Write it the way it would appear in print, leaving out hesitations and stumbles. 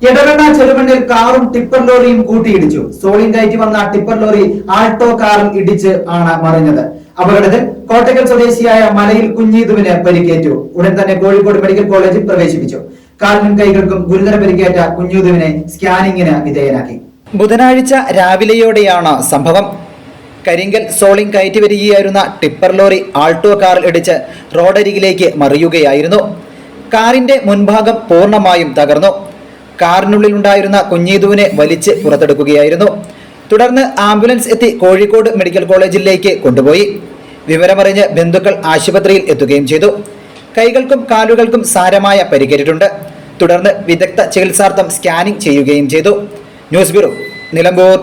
എടവണ്ണ ചെറുമണ്ണിൽ കാറും ടിപ്പർ ലോറിയും കൂട്ടിയിടിച്ചു. സോളിൻ കയറ്റി വന്ന ടിപ്പർ ലോറി ആൾട്ടോ കാറിൽ ഇടിച്ച് ആണ് മറിഞ്ഞത്. അപകടത്തിൽ കോട്ടക്കൽ സ്വദേശിയായ മലയിൽ കുഞ്ഞീതുവിന് പരിക്കേറ്റു. ഉടൻ തന്നെ കോഴിക്കോട് മെഡിക്കൽ കോളേജിൽ പ്രവേശിപ്പിച്ചു. കാലിനും കൈകൾക്കും ഗുരുതര പരിക്കേറ്റ കുഞ്ഞീതുവിനെ സ്കാനിങ്ങിന് വിധേയനാക്കി. ബുധനാഴ്ച രാവിലെയോടെയാണ് സംഭവം. കരിങ്കൽ സോളിൻ കയറ്റി വരികയായിരുന്ന ടിപ്പർ ലോറി ആൾട്ടോ കാറിൽ ഇടിച്ച് റോഡരികിലേക്ക് മറിയുകയായിരുന്നു. കാറിന്റെ മുൻഭാഗം പൂർണ്ണമായും തകർന്നു. കാറിനുള്ളിലുണ്ടായിരുന്ന കുഞ്ഞീതുവിനെ വലിച്ച് പുറത്തെടുക്കുകയായിരുന്നു. തുടർന്ന് ആംബുലൻസ് എത്തി കോഴിക്കോട് മെഡിക്കൽ കോളേജിലേക്ക് കൊണ്ടുപോയി. വിവരമറിഞ്ഞ് ബന്ധുക്കൾ ആശുപത്രിയിൽ എത്തുകയും ചെയ്തു. കൈകൾക്കും കാലുകൾക്കും സാരമായ പരിക്കേറ്റിട്ടുണ്ട്. തുടർന്ന് വിദഗ്ധ ചികിത്സാർത്ഥം സ്കാനിംഗ് ചെയ്യുകയും ചെയ്തു. News bureau, Nilambur.